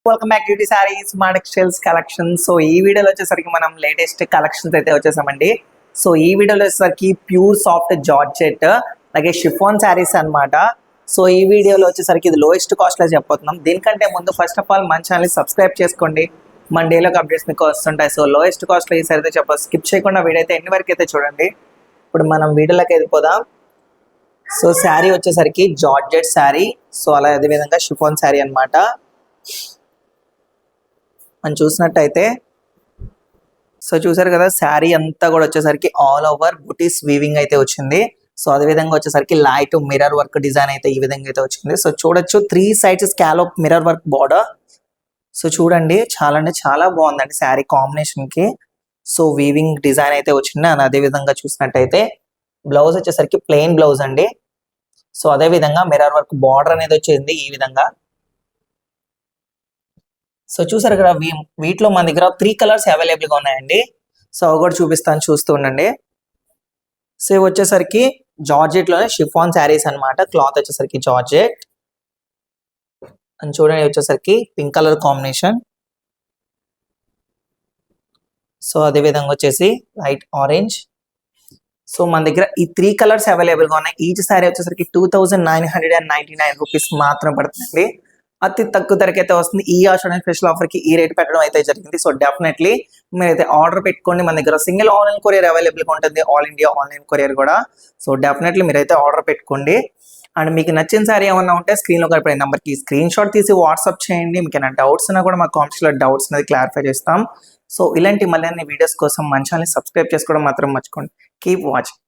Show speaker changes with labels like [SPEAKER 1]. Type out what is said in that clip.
[SPEAKER 1] Welcome back beauty saris మా textiles collection. So ఈ వీడియోలో వచ్చేసరికి మనం లేటెస్ట్ కలెక్షన్స్ అయితే వచ్చేసామండి. సో ఈ వీడియోలో వచ్చేసరికి ప్యూర్ సాఫ్ట్ జార్జెట్ అలాగే షిఫాన్ శారీస్ అన్నమాట. సో ఈ వీడియోలో వచ్చేసరికి ఇది లోయెస్ట్ కాస్ట్లో చెప్పబోతున్నాం. దీనికంటే ముందు ఫస్ట్ ఆఫ్ ఆల్ మన ఛానల్ సబ్స్క్రైబ్ చేసుకోండి. మన డేలోకి అప్డేట్స్ మీకు వస్తుంటాయి. సో లోయెస్ట్ కాస్ట్లో ఈ సారీ అయితే చెప్పాలి. స్కిప్ చేయకుండా వీడియో అయితే ఎన్ని వరకు అయితే చూడండి. ఇప్పుడు మనం వీడియోలోకి వెళ్ళిపోదాం. సో శారీ వచ్చేసరికి జార్జెట్ శారీ. సో అలా అదేవిధంగా షిఫాన్ శారీ అన్నమాట. మనం చూసినట్టయితే సో చూసారు కదా, శారీ అంతా కూడా వచ్చేసరికి ఆల్ ఓవర్ బుటీస్ వీవింగ్ అయితే వచ్చింది. సో అదేవిధంగా వచ్చేసరికి లైట్ మిర్రర్ వర్క్ డిజైన్ అయితే ఈ విధంగా అయితే వచ్చింది. సో చూడొచ్చు 3 sides scallop mirror work border. So చూడండి, చాలా అంటే చాలా బాగుందండి శారీ కాంబినేషన్ కి. సో వీవింగ్ డిజైన్ అయితే వచ్చింది. అండ్ అదే విధంగా చూసినట్టయితే బ్లౌజ్ వచ్చేసరికి ప్లెయిన్ బ్లౌజ్ అండి. సో అదే విధంగా మిర్రర్ వర్క్ బార్డర్ అనేది వచ్చింది ఈ విధంగా. సో చూసారు కదా, వీటిలో మన దగ్గర 3 కలర్స్ అవైలబుల్ గా ఉన్నాయండి. సో అవి కూడా చూపిస్తాను, చూస్తూ ఉండండి. సో ఇవి వచ్చేసరికి జార్జెట్ లోనే షిఫాన్ శారీస్ అన్నమాట. క్లాత్ వచ్చేసరికి జార్జెట్ అని చూడండి, వచ్చేసరికి పింక్ కలర్ కాంబినేషన్. సో అదే విధంగా వచ్చేసి లైట్ ఆరెంజ్. సో మన దగ్గర ఈ 3 కలర్స్ అవైలబుల్ గా ఉన్నాయి. ఈచ్ శారీ వచ్చేసరికి 2999 రూపీస్ మాత్రం పడుతుంది. అతి తక్కువ ధరకి అయితే వస్తుంది. ఈ ఆషాఢ స్పెషల్ ఆఫర్ కి ఈ రేట్ పెట్టడం అయితే జరిగింది. సో డెఫినెట్లీ మీరైతే ఆర్డర్ పెట్టుకోండి. మన దగ్గర సింగిల్ ఆన్లైన్ కొరియర్ అవైలబుల్ గా ఉంటుంది, ఆల్ ఇండియా ఆన్లైన్ కొరియర్ కూడా. సో డెఫినెట్లీ మీరైతే ఆర్డర్ పెట్టుకోండి. అండ్ మీకు నచ్చిన సారీ ఏమన్నా ఉంటే స్క్రీన్ లో కనిపడే నెంబర్ కి స్క్రీన్ షాట్ తీసి వాట్సాప్ చేయండి. మీకు ఏమైనా డౌట్స్ ఉన్నా కూడా మా కామెంట్స్ లో డౌట్స్ అనేది క్లారిఫై చేస్తాం. సో ఇలాంటి మళ్ళీ అన్ని వీడియోస్ కోసం మన ఛానల్ సబ్స్క్రైబ్ చేసుకోవడం మాత్రం మర్చిపోండి. Keep watching.